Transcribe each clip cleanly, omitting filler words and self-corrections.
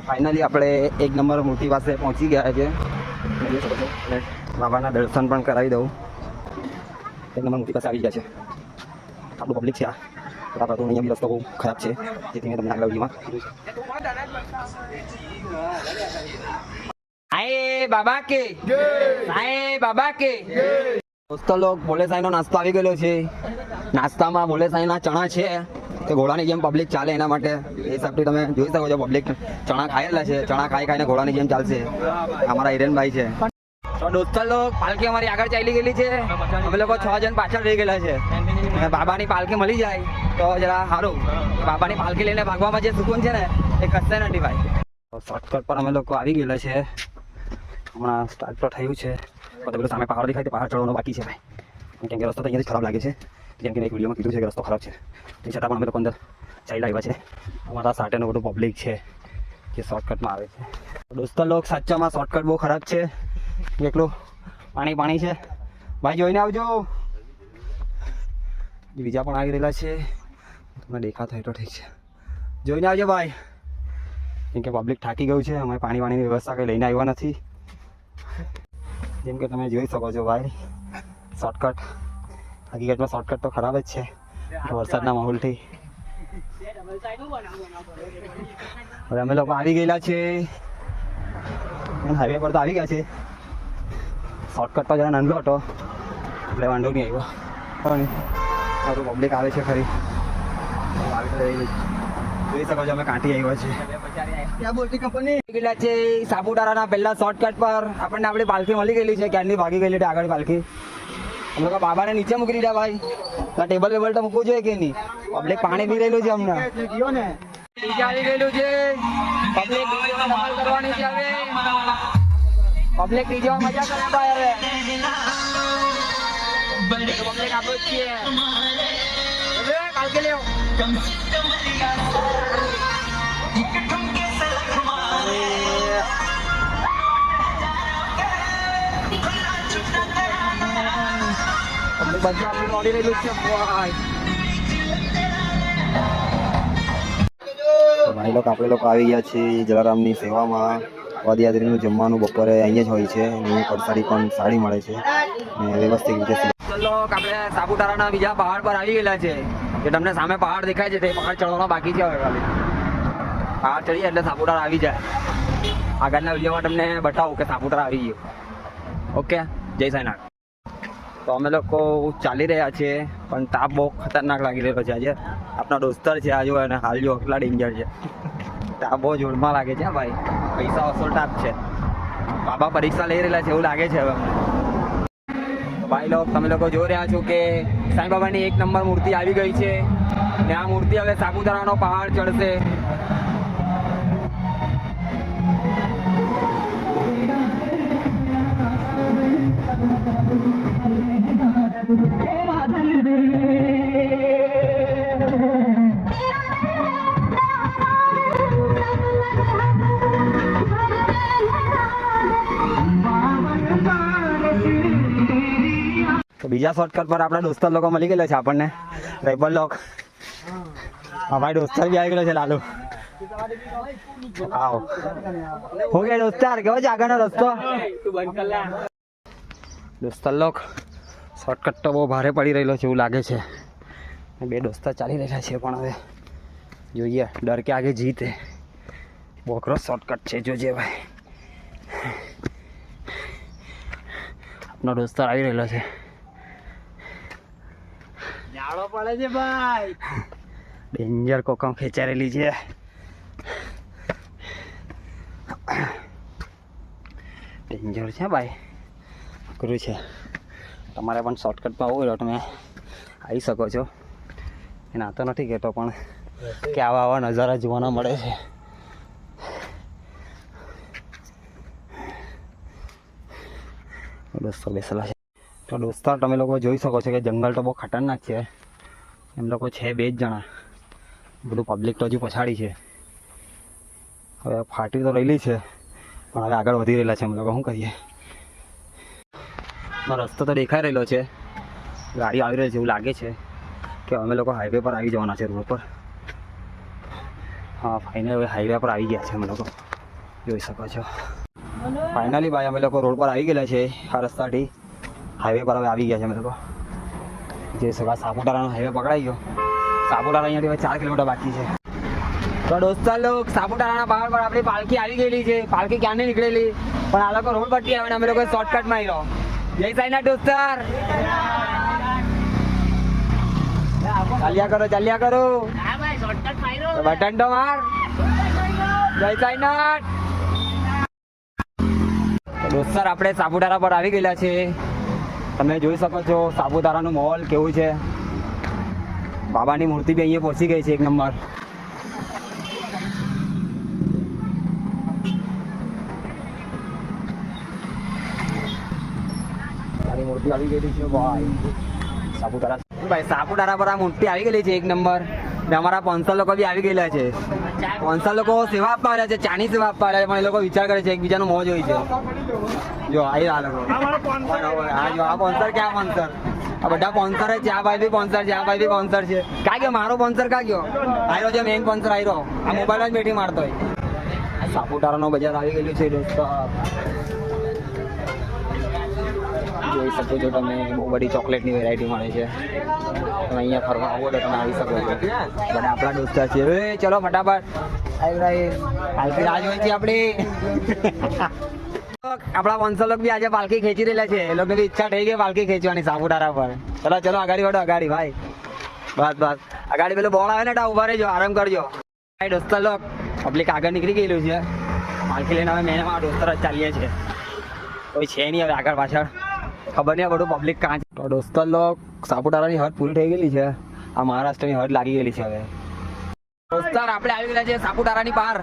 Finally આપણે 1 number મૂર્તિ પાસે પહોંચી ગયા છે. અને બાબાના દર્શન પણ કરાવી દઉં. 1 નંબર મૂર્તિ પાસે આવી ગયા છે. આપણું પબ્લિક છે. બરાબર, તો અહીંયા બી રસ્તો બહુ ખરાબ છે, જેથી મેં તમને આગળ વિડીયોમાં કીધું છે. આય બાબા કે આય બાબા કે દોસ્તો લોગ ભોલે સાંઈનો નાસ્તો આવી ગયેલો છે. નાસ્તામાં ભોલે સાંઈના ચણા છે તે ઘોડાની જેમ પબ્લિક ચાલે એના માટે એ હિસાબથી તમે જોઈ શકો છો. પબ્લિક ચણા ખાયેલા છે. ચણા ખાઈને ઘોડાની જેમ ચાલશે. અમારા હિરેનભાઈ છે. તો દોસ્તો લોગ પાલકી અમારી આગળ ચાલી ગયેલી છે. અમે લોકો 6 જણ પાછળ રહી ગયેલા છે. બાબાની પાલકી મળી જાય તો જરા સારું. બાબાની પાલકી લઈને ભાગવામાં જે સુકૂન છે ને એ કશે નથી ભાઈ. શોર્ટકટ પર અમે લોકો આવી ગયેલા છે. હમણાં સ્ટાર્ટ તો થયું છે. બધું સામે પહાડ દેખાય, પહાડ ચડવાનો બાકી છે ભાઈ. કેમ કે રસ્તો તો અહીંયાથી ખરાબ લાગે છે. જેમ કે એક વિડીયોમાં કીધું છે કે રસ્તો ખરાબ છે, તે છતાં પણ અમે લોકો અંદર ચાલી આવ્યા છે. અમારા સાથેનું બધું પબ્લિક છે જે શોર્ટકટમાં આવે છે. દોસ્તો લોક સાચામાં શોર્ટકટ બહુ ખરાબ છે. એકલું પાણી છે ભાઈ, જોઈને આવજો. બીજા પણ આવી રહેલા છે, તમને દેખાતા હોય તો ઠીક છે. જોઈને આવજો ભાઈ, કેમ કે પબ્લિક થાકી ગયું છે. અમે પાણીની વ્યવસ્થા કંઈ લઈને આવ્યા નથી. જેમ કે તમે જોઈ શકો છો ભાઈ, શોર્ટકટ હકીકતમાં શોર્ટકટ તો ખરાબ જ છે વરસાદના માહોલથી. હવે અમે લોકો આવી ગયેલા છે, હાઈવે પર તો આવી ગયા છે. શોર્ટકટ તો જરા નાનો હતો એટલે વાંધો નહીં આવ્યો. મારું પબ્લિક આવે છે ખરી, જોઈ શકો છો અમે કાંઠી આવ્યા છે. સાપુતારાના પહેલા શોર્ટકટ પર આપણને આપણી પાલખી મળી ગયેલી છે. ક્યારની ભાગી ગયેલી આગળ પાલખી. અમે લોકો બાબાને નીચે મૂકી દીધા ભાઈ. ટેબલ વેબલ તો મૂકવું જોઈએ કે નહીં? પબ્લિક પાણી પી રહેલું છે અમને. નીચે આવી ગયેલું છે પબ્લિક. કરવાની છે હવે પબ્લિક નીચેમાં મજા કરે ભાઈ. હવે પબ્લિક આપો જ છીએ. કાલકે લેવો ભાઈ લોકો આપણે લોકો આવી ગયા છીએ જલારામની સેવામાં. પદયાત્રીનું જમવાનું બપોરે અહીંયા જ હોય છે. પરસાડી પણ સારી મળે છે અને વ્યવસ્થિત રીતે. આપણે સાપુતારાના બીજા પહાડ પર આવી ગયેલા છે. જે તમને સામે પહાડ દેખાય છે તે પહાડ ચડવાનો બાકી છે. હવે ખાલી પહાડ ચડીએ એટલે સાપુતારા આવી જાય. આગળના વિડીયોમાં તમને બતાવું કે સાપુતારા આવી ગયું. ઓકે, જય સાંઈનાથ. તો અમે લોકો ચાલી રહ્યા છીએ, પણ તાપ બહુ ખતરનાક લાગી રહ્યો છે આજે. આપણા દોસ્તર છે આજુ અને હાલ જો એટલા ડેન્જર છે. તાપ બહુ જોરમાં લાગે છે ભાઈ. પૈસા વસૂલ તાપ છે. બાબા પરીક્ષા લઈ રહેલા છે એવું લાગે છે હવે અમને. ભાઈ લોકો તમે લોકો જોઈ રહ્યા છો કે સાંઈ બાબાની 1 નંબર મૂર્તિ આવી ગઈ છે ને આ મૂર્તિ હવે સાપુતારાનો પહાડ ચડશે. તો બીજા શોર્ટકટ પર આપણા દોસ્તર લોકો મળી ગયેલા છે આપણને. રેબલ લોક. હા ભાઈ, દોસ્તર બી આવી ગયેલો છે લાલુ. આવો હો ગયા દોસ્તાર. કેવો છે આગળનો રસ્તો? દોસ્તર લોક શોર્ટકટ તો બહુ ભારે પડી રહેલો છે એવું લાગે છે. 2 દોસ્તર ચાલી રહ્યા છે, પણ હવે જોઈએ. ડર કે આગે જીત હે. બહુ અઘરો શોર્ટકટ છે, જોજે ભાઈ. આપનો દોસ્તર આવી રહેલો છે. જાડો પડે છે ભાઈ. ડેન્જર કોકમ ખેંચારેલી છે. ડેન્જર છે ભાઈ, અઘરું છે. તમારે પણ શોર્ટકટમાં આવું હોય તો તમે આવી શકો છો. એના તો નથી કહેતો, પણ કે આવા નજારા જોવાના મળે છે. દોસ્તો બેસેલા છે. તો દોસ્તો તમે લોકો જોઈ શકો છો કે જંગલ તો બહુ ખતરનાક છે. એમ લોકો છે 2 જ જણા. બધું પબ્લિક તો હજુ પછાડી છે. હવે ફાટી તો રહેલી છે, પણ હવે આગળ વધી રહેલા છે. અમે લોકો શું કરીએ? રસ્તો તો દેખાઈ રહેલો છે, ગાડી આવી રહી છે એવું લાગે છે કે અમે લોકો હાઈવે પર આવી જવાના છે. રોડ પર હા ફાઇનલ હવે હાઈવે પર આવી ગયા છે અમે લોકો, જોઈ શકો છો. ફાઇનલી ભાઈ અમે લોકો રોડ પર આવી ગયેલા છે. આ રસ્તાથી હાઈવે પર હવે આવી ગયા છે અમે લોકો. જે સગા સાપુતારાનો હાઈવે પકડાઈ ગયો. સાપુતારા અહીંયાથી હવે 4 કિલોમીટર બાકી છે. તો દોસ્તો લોક સાપુતારાના પહાડ પર આપણી પાલખી આવી ગયેલી છે. પાલખી ક્યાંની નીકળેલી પણ આ લોકો રોડ પરથી આવે ને અમે લોકો શોર્ટકટ માં આવ્યો. જય સાઈનાથ દોસ્તર, ચાલ્યા કરો બટન તો માર. જય સાઈનાથ દોસ્તર, આપણે સાપુતારા પર આવી ગયેલા છે. તમે જોઈ શકો છો સાપુતારાનું માહોલ કેવું છે. બાબાની મૂર્તિ બી અહીંયા પહોંચી ગઈ છે 1 નંબર. મૂર્તિ આવી ગયેલી છે ભાઈ સાપુતારા પર આ મૂર્તિ આવી ગયેલી છે 1 નંબર. ને અમારા સ્પોન્સર લોકો બી આવી ગયેલા છે. સ્પોન્સર લોકો સેવા આપવા આવ્યા છે, ચાની સેવા આપવા આવ્યા છે, પણ એ લોકો વિચાર કરે છે એકબીજાનો મોજ હોય છે. જો આ લોકો હા જો આ સ્પોન્સર ક્યાં સ્પોન્સર, આ બધા સ્પોન્સર છે. આ ભાઈ બી સ્પોન્સર છે, આ ભાઈ બી સ્પોન્સર છે. ક્યાં ગયો મારો સ્પોન્સર? ક્યાં ગયો? આયરો છે મેઇન સ્પોન્સર આયરો. આ મોબાઈલ જ બેઠી મારતો હોય. સાપુતારાનો બજાર આવી ગયેલું છે દોસ્તો, જોઈ શકો છો તમે. બહુ બધી ચોકલેટની વેરાયટી મળે છે. તમે અહીંયા ફરવા આવો તો તમે આવી શકો છો. બધા આપણા દોસ્તા છે. ચલો ફટાફટ પાલખી રાહ હોય છે આપણી. આપણા વંશલોક બી આજે પાલખી ખેંચી રહેલા છે. એ લોકોની ઈચ્છા થઈ ગઈ પાલખી ખેંચવાની સાપુતારા પર. ચલો આગાડી વડો, આગાડી ભાઈ. બસ આગાડી પેલું બોર્ડ આવે ને ઉભા રહેજો, આરામ કરજો. ભાઈ દોસ્તા લોક પબ્લિક આગળ નીકળી ગયેલું છે. પાલખી લઈને હવે મેં મારા દોસ્તર જ ચાલીએ છીએ. કોઈ છે નહીં હવે આગળ પાછળ, ખબર નહીં બધું પબ્લિક કાં છે. તો દોસ્તો લોક સાપુતારાની હદ પૂરી થઈ ગયેલી છે. આ મહારાષ્ટ્રની હદ લાગી ગયેલી છે હવે. દોસ્તાર આપણે આવી ગયા છે સાપુતારાની બહાર.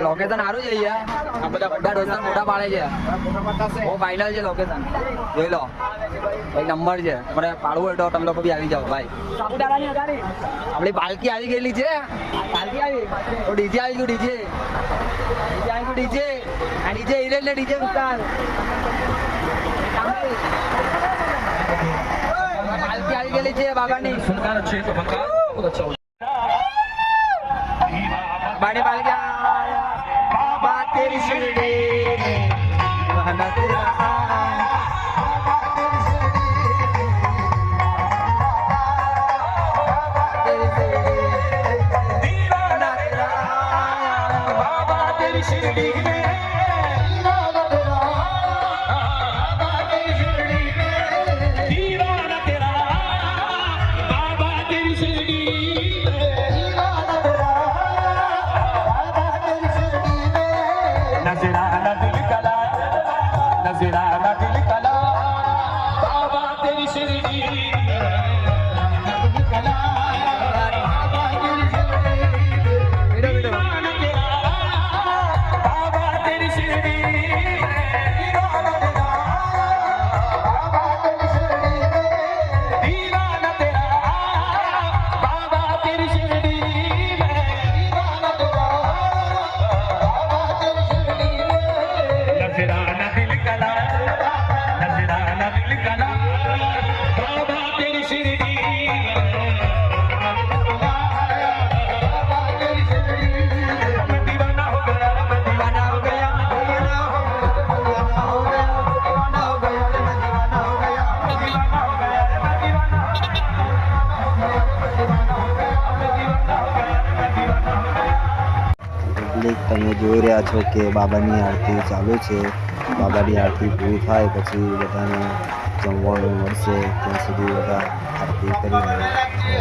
લોકેશન સારું છે અહીંયા. આ બધા દોસ્તાર મોટા પાડે છે. બહુ ફાઇનલ છે લોકેશન, જોઈ લો. એક નંબર છે. મને પાડવું હોય તો તમે લોકો બી આવી જાઓ ભાઈ. સાપુતારાની આપણી પાલકી આવી ગયેલી છે. પાલકી આવી તો ડીજે આવી ગયું. ડીજે આ ડીજે હિરેલ ને ડીજે ઉતાર. પાલકી આવી ગયેલી છે બાબાની. બાડી પાલકી બાબા તેરી શિરડી વહના તેરા બાબા તેરી શિરડી તમે જોઈ રહ્યા છો કે બાબાની આરતી ચાલુ છે. બાબાની આરતી પૂરી થાય પછી બધાને જમવાનું મળશે. ત્યાં સુધી બધા આરતી કરી રહ્યા છે.